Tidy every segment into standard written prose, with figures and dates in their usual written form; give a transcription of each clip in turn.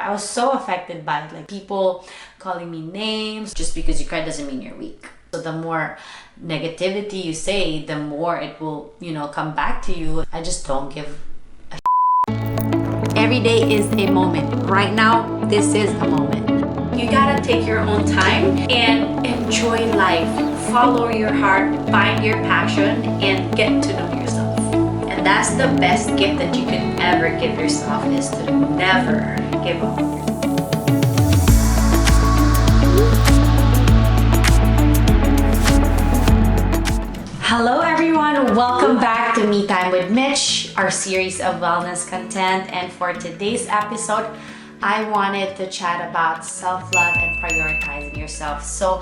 I was so affected by it. Like people calling me names. Just because you cry doesn't mean you're weak. So the more negativity you say, the more it will, come back to you. I just don't give a Every day is a moment. Right now, this is a moment. You gotta take your own time and enjoy life. Follow your heart, find your passion, and get to know yourself. And that's the best gift that you can ever give yourself, is to never give up. Hello everyone, welcome back to Me Time with Mitch, our series of wellness content. And for today's episode, I wanted to chat about self-love and prioritizing yourself. So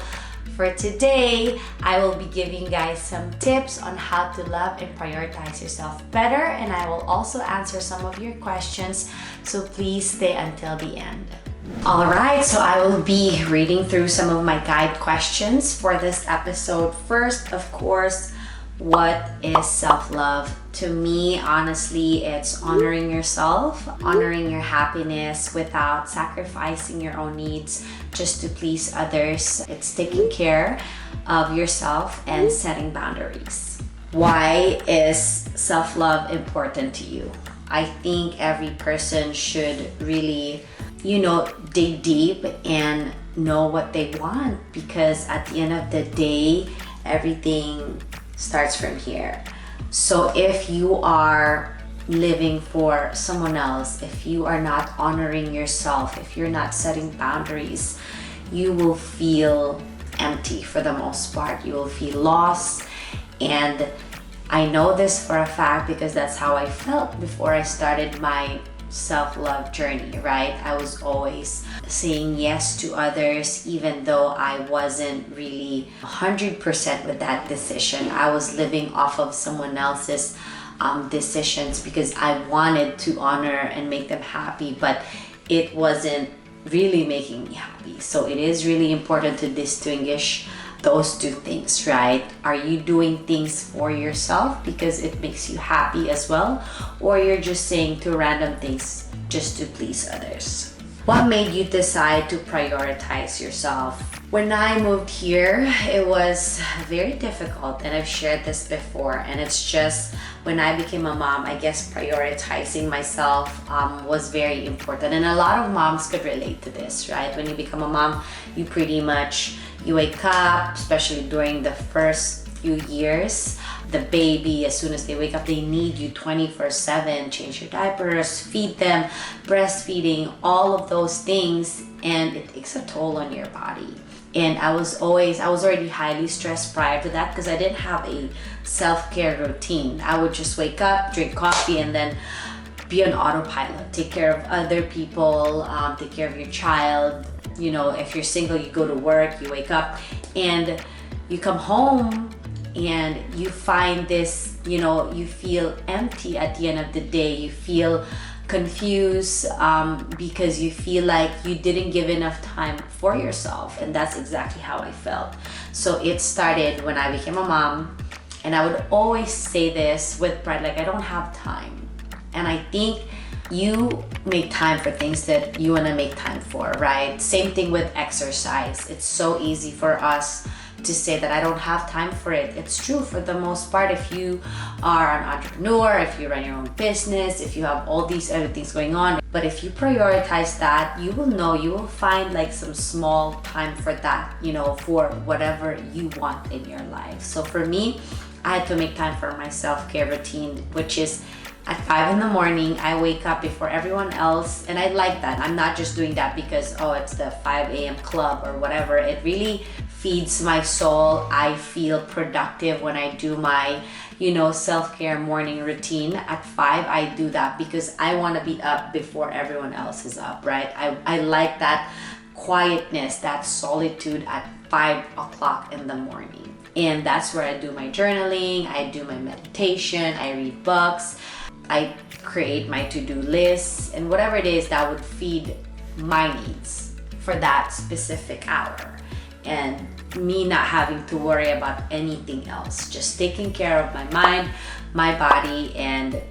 for today, I will be giving you guys some tips on how to love and prioritize yourself better, and I will also answer some of your questions, so please stay until the end. Alright, so I will be reading through some of my guide questions for this episode. First, of course, what is self-love? To me, honestly, it's honoring yourself, honoring your happiness without sacrificing your own needs just to please others. It's taking care of yourself and setting boundaries. Why is self-love important to you? I think every person should really, dig deep and know what they want, because at the end of the day, everything starts from here. So if you are living for someone else, if you are not honoring yourself, if you're not setting boundaries, you will feel empty for the most part. You will feel lost. And I know this for a fact because that's how I felt before I started my self-love journey, right? I was always saying yes to others, even though I wasn't really 100% with that decision. I was living off of someone else's decisions because I wanted to honor and make them happy, but it wasn't really making me happy. So it is really important to distinguish those two things, right? Are you doing things for yourself because it makes you happy as well, or you're just saying two random things just to please others? What made you decide to prioritize yourself? When I moved here, it was very difficult, and I've shared this before, and it's just when I became a mom, I guess prioritizing myself was very important. And a lot of moms could relate to this, right? When you become a mom, you pretty much, you wake up, especially during the first few years, the baby, as soon as they wake up, they need you 24/7, change your diapers, feed them, breastfeeding, all of those things, and it takes a toll on your body. And I was already highly stressed prior to that because I didn't have a self-care routine. I would just wake up, drink coffee, and then be on autopilot. Take care of other people, take care of your child. If you're single, you go to work, you wake up, and you come home and you find this, you feel empty at the end of the day. You feel confused because you feel like you didn't give enough time for yourself. And that's exactly how I felt. So it started when I became a mom, and I would always say this with pride, like, I don't have time. And I think you make time for things that you want to make time for, right? Same thing with exercise. It's so easy for us to say that I don't have time for it. It's true for the most part. If you are an entrepreneur, if you run your own business, if you have all these other things going on, but if you prioritize that, you will find like some small time for that, for whatever you want in your life. So for me, I had to make time for my self-care routine, which is at 5 in the morning. I wake up before everyone else, and I like that. I'm not just doing that because, it's the 5 a.m. club or whatever. It really feeds my soul. I feel productive when I do my, self-care morning routine. At 5, I do that because I want to be up before everyone else is up, right? I like that quietness, that solitude at 5 o'clock in the morning. And that's where I do my journaling, I do my meditation, I read books, I create my to-do lists, and whatever it is that would feed my needs for that specific hour. And me not having to worry about anything else, just taking care of my mind, my body, and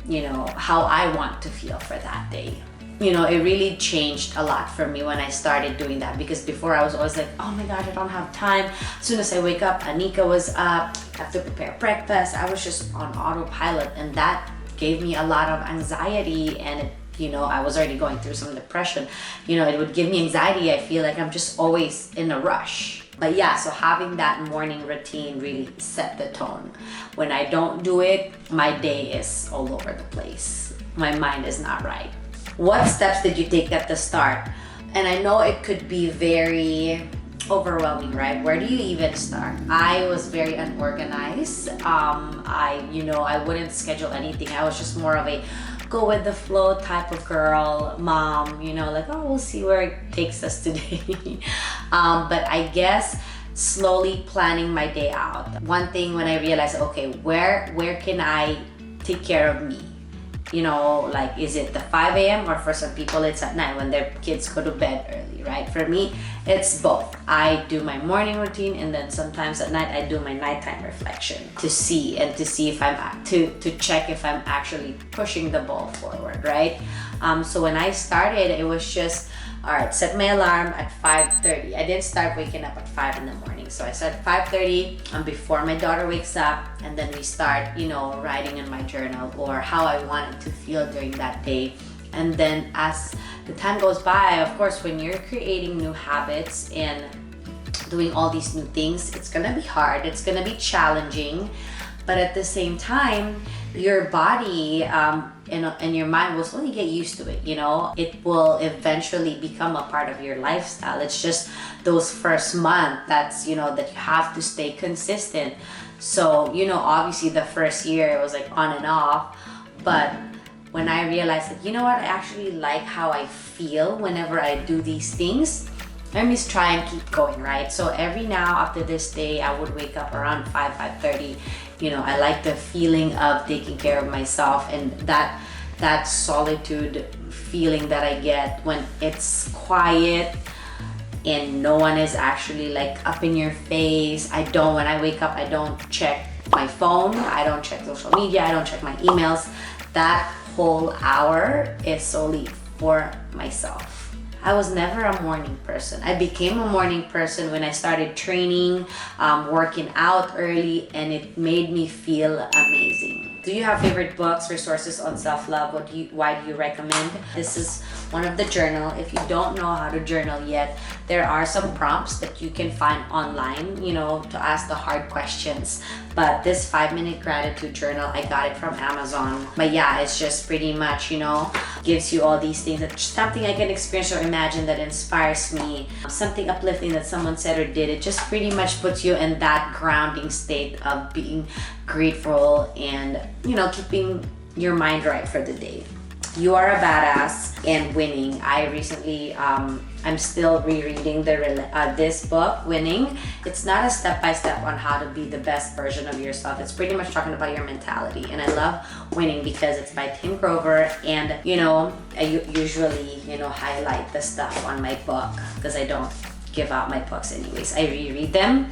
how I want to feel for that day. it really changed a lot for me when I started doing that, because before I was always like, oh my God, I don't have time. As soon as I wake up, Anika was up, I have to prepare breakfast. I was just on autopilot, and that gave me a lot of anxiety, and I was already going through some depression. It would give me anxiety. I feel like I'm just always in a rush. But yeah, so having that morning routine really set the tone. When I don't do it, my day is all over the place. My mind is not right. What steps did you take at the start? And I know it could be very overwhelming, right? Where do you even start? I was very unorganized. I wouldn't schedule anything. I was just more of a go with the flow type of girl, mom, like, oh, we'll see where it takes us today. But I guess slowly planning my day out. One thing when I realized, okay, where can I take care of me? Like, is it the 5 a.m. or for some people it's at night when their kids go to bed early, right? For me, it's both. I do my morning routine, and then sometimes at night I do my nighttime reflection to see if I'm to check if I'm actually pushing the ball forward, right? So when I started, it was just, all right, set my alarm at 5:30. I didn't start waking up at 5 in the morning. So I started 5:30 before my daughter wakes up, and then we start, writing in my journal or how I wanted to feel during that day. And then as the time goes by, of course, when you're creating new habits and doing all these new things, it's gonna be hard, it's gonna be challenging, but at the same time, your body and your mind will slowly get used to it. It will eventually become a part of your lifestyle. It's just those first month that you have to stay consistent. So obviously the first year it was like on and off, but when I realized that, I actually like how I feel whenever I do these things, let me just try and keep going, right? So every now after this day, I would wake up around 5:30. I like the feeling of taking care of myself, and that solitude feeling that I get when it's quiet and no one is actually like up in your face. When I wake up, I don't check my phone, I don't check social media, I don't check my emails. That whole hour is solely for myself. I was never a morning person. I became a morning person when I started training, working out early, and it made me feel amazing. Do you have favorite books, resources on self-love? Why do you recommend? This is one of the journal. If you don't know how to journal yet, there are some prompts that you can find online, to ask the hard questions. But this 5-minute gratitude journal, I got it from Amazon. But yeah, it's just pretty much, gives you all these things, that something I can experience or imagine that inspires me, something uplifting that someone said or did. It just pretty much puts you in that grounding state of being grateful and, keeping your mind right for the day. You Are a Badass and Winning. I recently, I'm still rereading this book, Winning. It's not a step-by-step on how to be the best version of yourself. It's pretty much talking about your mentality. And I love Winning because it's by Tim Grover. And, I usually, highlight the stuff on my book because I don't give out my books anyways. I reread them.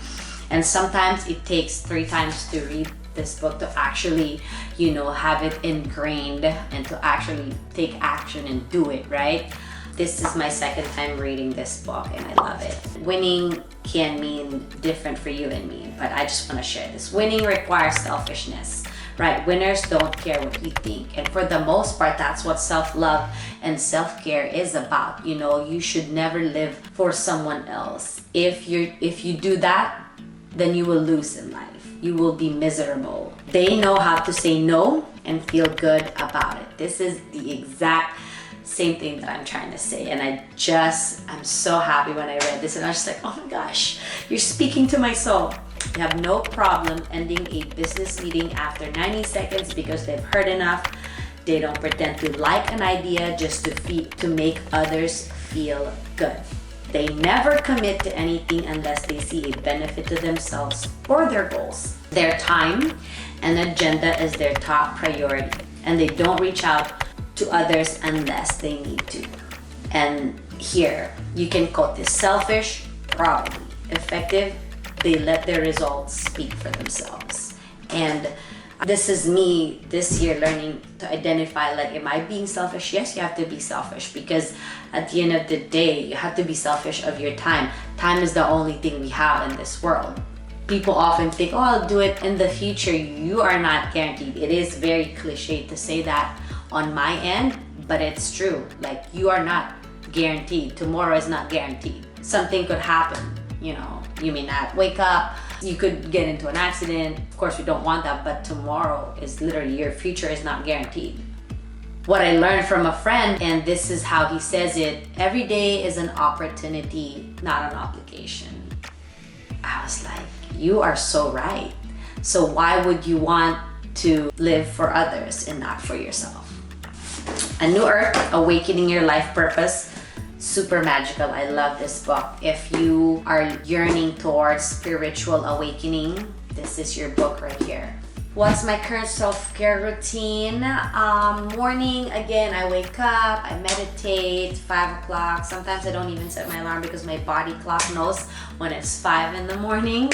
And sometimes it takes 3 times to read this book to actually, have it ingrained and to actually take action and do it, right? This is my second time reading this book and I love it. Winning can mean different for you and me, but I just want to share this. Winning requires selfishness, right? Winners don't care what you think. And for the most part, that's what self-love and self-care is about. You should never live for someone else. If you do that, then you will lose in life. You will be miserable. They know how to say no and feel good about it. This is the exact same thing that I'm trying to say. And I'm so happy when I read this and I was just like, oh my gosh, you're speaking to my soul. You have no problem ending a business meeting after 90 seconds because they've heard enough. They don't pretend to like an idea just to make others feel good. They never commit to anything unless they see a benefit to themselves or their goals. Their time and agenda is their top priority, and they don't reach out to others unless they need to. And here, you can quote this: selfish, probably. Effective, they let their results speak for themselves. And This is me this year learning to identify, like, am I being selfish? Yes, you have to be selfish, because at the end of the day, you have to be selfish of your time. Time is the only thing we have in this world. People often think, oh, I'll do it in the future. You are not guaranteed. It is very cliche to say that on my end, but it's true. Like, you are not guaranteed. Tomorrow is not guaranteed. Something could happen, you know. You may not wake up. You could get into an accident. Of course, we don't want that, but tomorrow is literally, your future is not guaranteed. What I learned from a friend, and this is how he says it, every day is an opportunity, not an obligation. I was like, you are so right. So why would you want to live for others and not for yourself? A New Earth, Awakening Your Life Purpose. Super magical. I love this book. If you are yearning towards spiritual awakening, this is your book right here. What's my current self-care routine? Morning, again, I wake up, I meditate, 5 o'clock. Sometimes I don't even set my alarm because my body clock knows when it's 5 in the morning.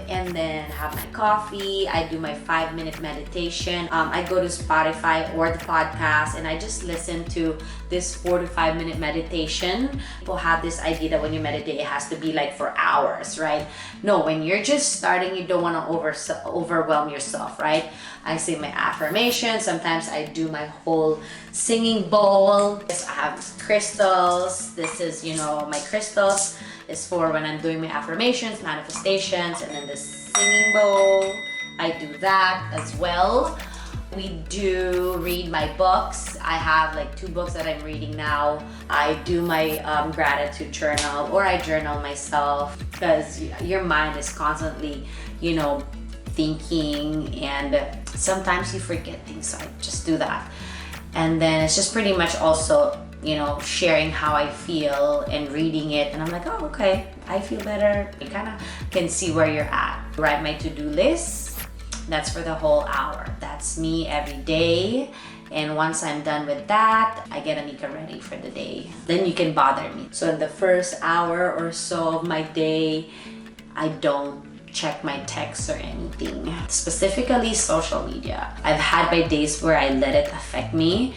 And then have my coffee. I do my 5-minute meditation. I go to Spotify or the podcast and I just listen to this 4 to 5 minute meditation. People have this idea that when you meditate, it has to be like for hours, right? No, when you're just starting, you don't want to overwhelm yourself, right? I say my affirmations. Sometimes I do my whole singing bowl. I have crystals. This is, you know, my crystals is for when I'm doing my affirmations, manifestations, and then the singing bowl. I do that as well. We do read my books. I have like 2 books that I'm reading now. I do my gratitude journal, or I journal myself, because your mind is constantly, you know, thinking, and sometimes you forget things, so I just do that. And then it's just pretty much also, you know, sharing how I feel and reading it, and I'm like, oh, okay, I feel better. You kind of can see where you're at. Write my to-do list. That's for the whole hour. That's me every day. And once I'm done with that, I get Anika ready for the day. Then you can bother me. So in the first hour or so of my day, I don't check my texts or anything. Specifically social media. I've had my days where I let it affect me.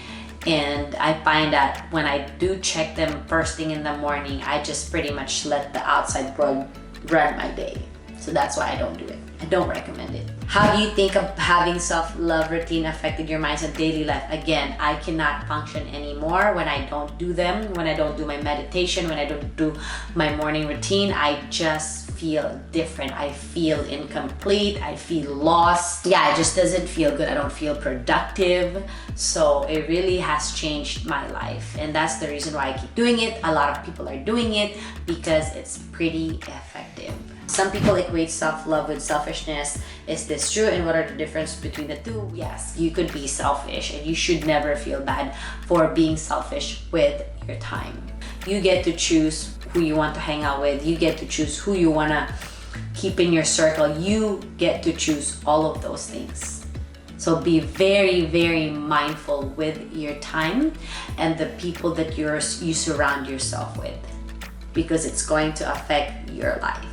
And I find that when I do check them first thing in the morning, I just pretty much let the outside world run my day. So that's why I don't do it. I don't recommend it. How do you think of having self-love routine affected your mindset daily life? Again, I cannot function anymore when I don't do them, when I don't do my meditation, when I don't do my morning routine. I just feel different. I feel incomplete. I feel lost. Yeah, it just doesn't feel good. I don't feel productive. So it really has changed my life. And that's the reason why I keep doing it. A lot of people are doing it because it's pretty effective. Some people equate self-love with selfishness. Is this true? And what are the differences between the two? Yes, you could be selfish, and you should never feel bad for being selfish with your time. You get to choose who you want to hang out with. You get to choose who you want to keep in your circle. You get to choose all of those things. So be very, very mindful with your time and the people that you surround yourself with, because it's going to affect your life.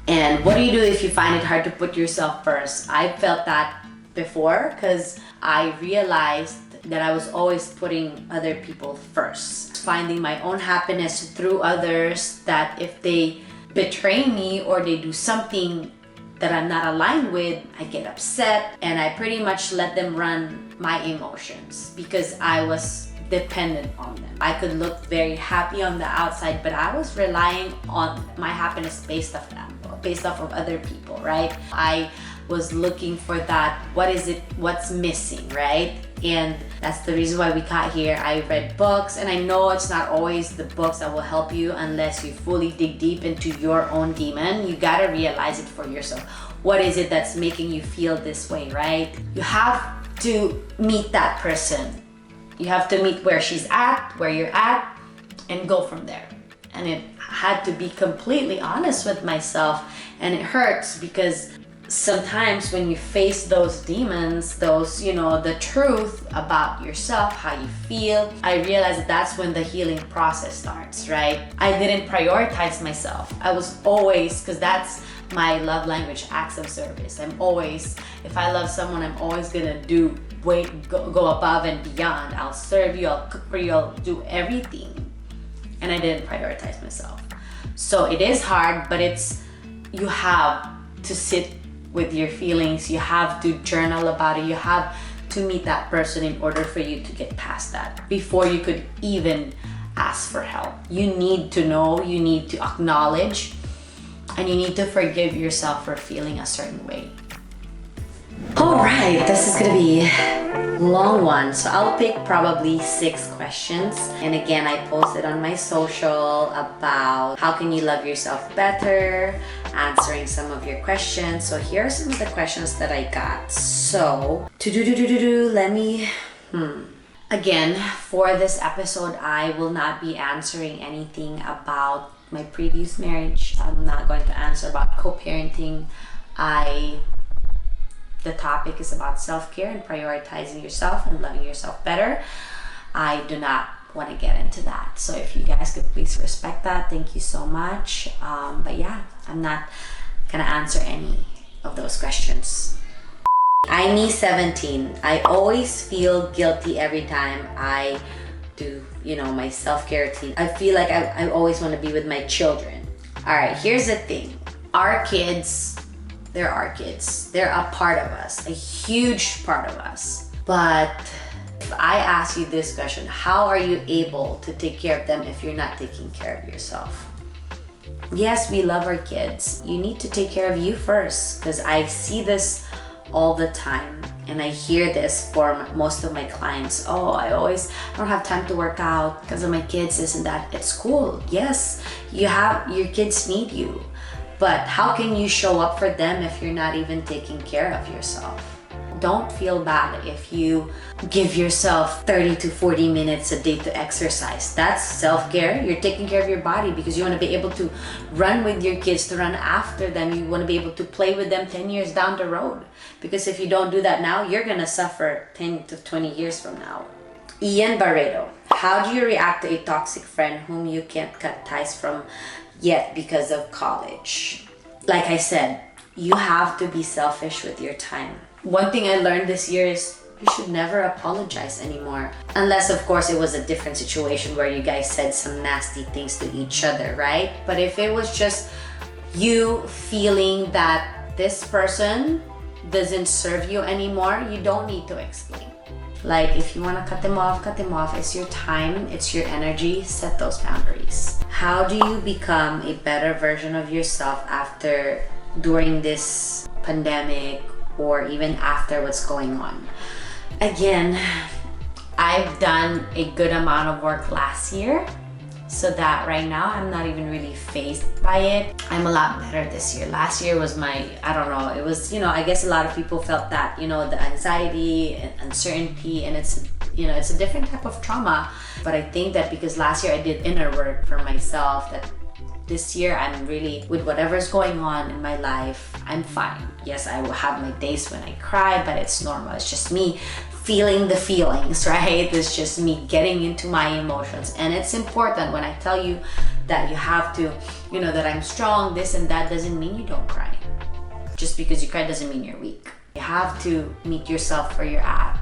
And what do you do if you find it hard to put yourself first? I felt that before, because I realized that I was always putting other people first. Finding my own happiness through others, that if they betray me or they do something that I'm not aligned with, I get upset, and I pretty much let them run my emotions because I was dependent on them. I could look very happy on the outside, but I was relying on my happiness based off them, based off of other people, right? I was looking for that, what's missing, right? And that's the reason why we got here. I read books, and I know it's not always the books that will help you unless you fully dig deep into your own demon. You gotta realize it for yourself. What is it that's making you feel this way, right? You have to meet that person. You have to meet where she's at, where you're at, and go from there. And it had to be completely honest with myself, and it hurts because sometimes when you face those demons, the truth about yourself, how you feel, I realized that's when the healing process starts, right? I didn't prioritize myself. I was always, because that's my love language, acts of service. I'm always, if I love someone, I'm always gonna go above and beyond. I'll serve you, I'll cook for you, I'll do everything. And I didn't prioritize myself. So it is hard, but you have to sit with your feelings, you have to journal about it, you have to meet that person in order for you to get past that before you could even ask for help. You need to know, you need to acknowledge, and you need to forgive yourself for feeling a certain way. All right, this is gonna be a long one, so I'll pick probably 6 questions. And again, I posted on my social about how can you love yourself better, answering some of your questions. So here are some of the questions that I got. So let me again, for this episode, I will not be answering anything about my previous marriage. I'm not going to answer about co-parenting. The topic is about self-care and prioritizing yourself and loving yourself better. I do not want to get into that. So if you guys could please respect that, thank you so much. But yeah, I'm not gonna answer any of those questions. I'm me 17. I always feel guilty every time I do, my self-care routine. I feel like I always want to be with my children. All right, here's the thing. Our kids, they're our kids. They're a part of us, a huge part of us. But if I ask you this question, how are you able to take care of them if you're not taking care of yourself? Yes, we love our kids. You need to take care of you first, because I see this all the time, and I hear this for most of my clients. Oh, I don't have time to work out because of my kids, this and that. It's cool. Yes, your kids need you, but how can you show up for them if you're not even taking care of yourself? Don't feel bad if you give yourself 30 to 40 minutes a day to exercise. That's self-care. You're taking care of your body because you want to be able to run with your kids, to run after them. You want to be able to play with them 10 years down the road. Because if you don't do that now, you're going to suffer 10 to 20 years from now. Ian Barreto, how do you react to a toxic friend whom you can't cut ties from yet because of college? Like I said, you have to be selfish with your time. One thing I learned this year is you should never apologize anymore. Unless, of course, it was a different situation where you guys said some nasty things to each other, right? But if it was just you feeling that this person doesn't serve you anymore, you don't need to explain. Like, if you want to cut them off, cut them off. It's your time, it's your energy. Set those boundaries. How do you become a better version of yourself during this pandemic, or even after what's going on? Again, I've done a good amount of work last year, so that right now I'm not even really fazed by it. I'm a lot better this year. Last year was it was, I guess a lot of people felt that, the anxiety and uncertainty, and it's a different type of trauma. But I think that because last year I did inner work for myself, that this year I'm really, with whatever's going on in my life, I'm fine. Yes, I will have my days when I cry, but it's normal. It's just me feeling the feelings, right? It's just me getting into my emotions. And it's important when I tell you that you have to, that I'm strong, this and that, doesn't mean you don't cry. Just because you cry doesn't mean you're weak. You have to meet yourself where you're at,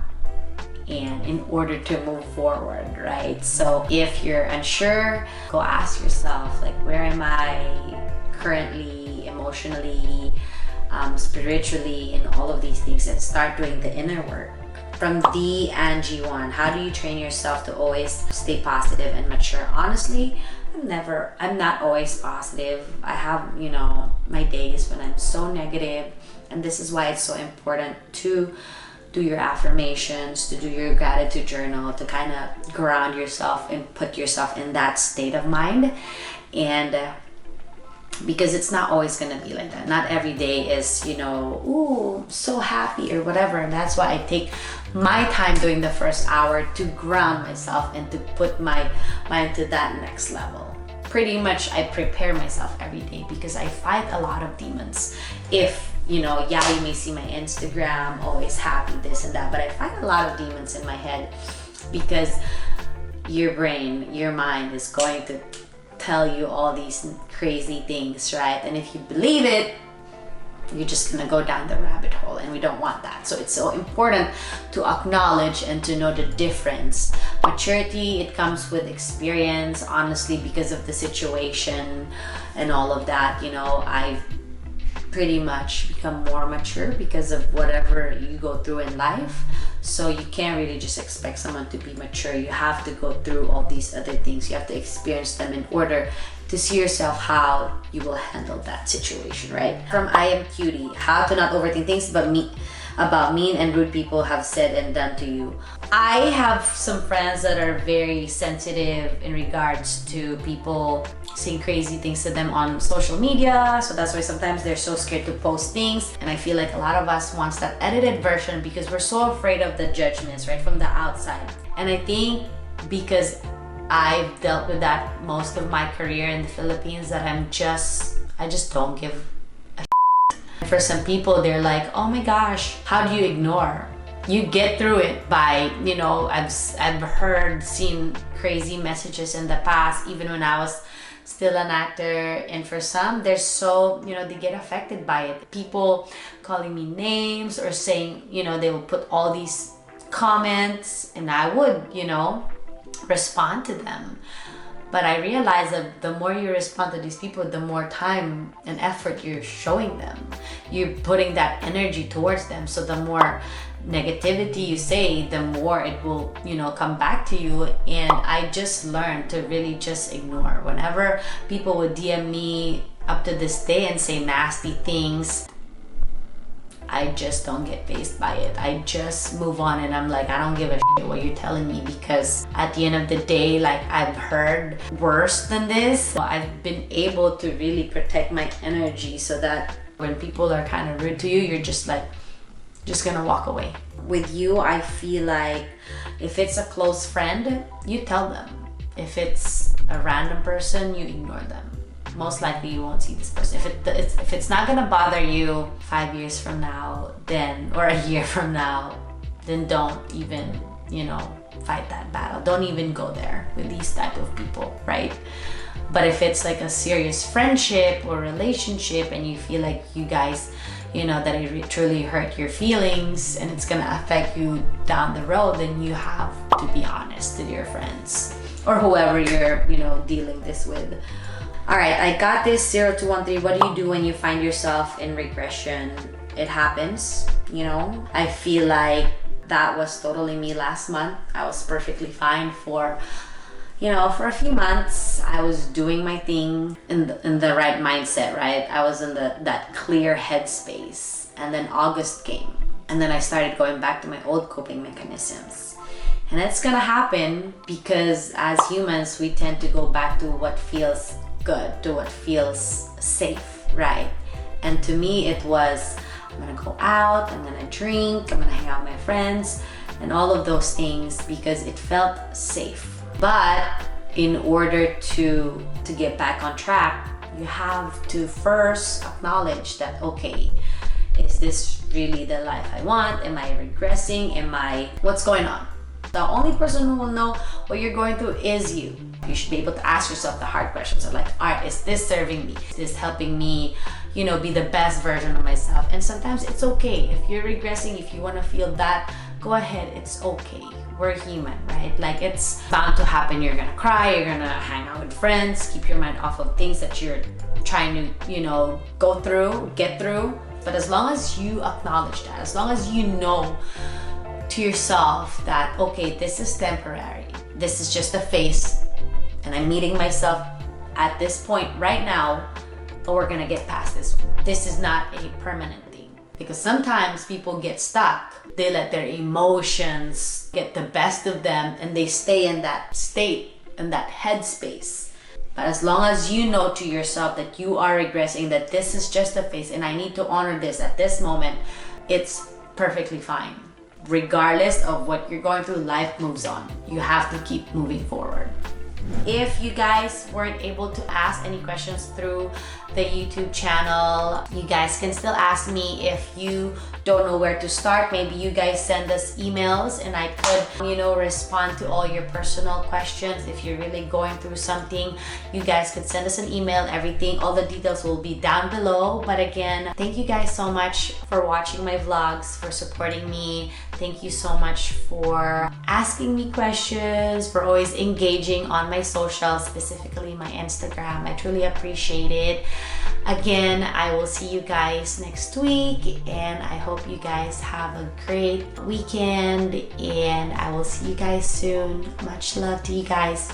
and in order to move forward, right? So if you're unsure, go ask yourself, like, where am I currently, emotionally, spiritually, and all of these things, and start doing the inner work. From the Angie one, how do you train yourself to always stay positive and mature? Honestly, I'm not always positive. I have, my days when I'm so negative, and this is why it's so important to do your affirmations, to do your gratitude journal, to kind of ground yourself and put yourself in that state of mind. And because it's not always going to be like that. Not every day is, ooh, so happy or whatever. And that's why I take my time during the first hour to ground myself and to put my mind to that next level. Pretty much I prepare myself every day because I fight a lot of demons. If you may see my Instagram, always happy, this and that, but I find a lot of demons in my head because your brain, your mind is going to tell you all these crazy things, right? And if you believe it, you're just gonna go down the rabbit hole, and we don't want that. So it's so important to acknowledge and to know the difference. Maturity, it comes with experience, honestly, because of the situation and all of that. You know, I've pretty much become more mature because of whatever you go through in life. So you can't really just expect someone to be mature. You have to go through all these other things. You have to experience them in order to see yourself how you will handle that situation, right? From I Am Cutie, how to not overthink things about mean and rude people have said and done to you. I have some friends that are very sensitive in regards to people saying crazy things to them on social media. So that's why sometimes they're so scared to post things. And I feel like a lot of us wants that edited version because we're so afraid of the judgments, right, from the outside. And I think because I've dealt with that most of my career in the Philippines, that I just don't give a shit. For some people, they're like, oh my gosh, how do you ignore? You get through it by, you know, I've seen crazy messages in the past, even when I was still an actor. And for some, they're so, you know, they get affected by it. People calling me names or saying, you know, they will put all these comments, and I would, you know, respond to them. But I realize that the more you respond to these people, the more time and effort you're showing them. You're putting that energy towards them. So the more negativity you say, the more it will, you know, come back to you. And I just learned to really just ignore. Whenever people would DM me up to this day and say nasty things, I just don't get fazed by it. I just move on, and I'm like, I don't give a shit what you're telling me, because at the end of the day, like, I've heard worse than this. So I've been able to really protect my energy so that when people are kind of rude to you, you're just like, just gonna walk away. With you, I feel like if it's a close friend, you tell them. If it's a random person, you ignore them. Most likely you won't see this person. If it's not gonna bother you 5 years from now, then, or a year from now, then don't even, you know, fight that battle. Don't even go there with these type of people, right? But if it's like a serious friendship or relationship, and you feel like you guys, you know, that it truly hurt your feelings and it's gonna affect you down the road, then you have to be honest with your friends or whoever you're, you know, dealing this with. All right, I got this 0213. What do you do when you find yourself in regression? It happens, you know. I feel like that was totally me last month. I was perfectly fine for, you know, for a few months. I was doing my thing in the right mindset, right? I was in that clear headspace. And then August came, and then I started going back to my old coping mechanisms. And it's gonna happen because as humans, we tend to go back to what feels good, to what feels safe, right? And to me, it was, I'm gonna go out, I'm gonna drink, I'm gonna hang out with my friends, and all of those things because it felt safe. But in order to get back on track, you have to first acknowledge that, okay, is this really the life I want? Am I regressing? What's going on? The only person who will know what you're going through is you. You should be able to ask yourself the hard questions of like, all right, is this serving me? Is this helping me, you know, be the best version of myself? And sometimes it's okay. If you're regressing, if you want to feel that, go ahead, it's okay. We're human, right? Like, it's bound to happen. You're gonna cry, you're gonna hang out with friends, keep your mind off of things that you're trying to, you know, get through. But as long as you acknowledge that, as long as you know to yourself that, okay, this is temporary, this is just a phase, and I'm meeting myself at this point right now, but we're gonna get past this. This is not a permanent thing. Because sometimes people get stuck. They let their emotions get the best of them, and they stay in that state, in that headspace. But as long as you know to yourself that you are regressing, that this is just a phase and I need to honor this at this moment, it's perfectly fine. Regardless of what you're going through, life moves on. You have to keep moving forward. If you guys weren't able to ask any questions through the YouTube channel, you guys can still ask me. If you don't know where to start, maybe you guys send us emails and I could, respond to all your personal questions. If you're really going through something, you guys could send us an email. Everything, all the details will be down below. But again, thank you guys so much for watching my vlogs, for supporting me. Thank you so much for asking me questions, for always engaging on my socials, specifically my Instagram. I truly appreciate it. Again, I will see you guys next week, and I hope you guys have a great weekend, and I will see you guys soon. Much love to you guys.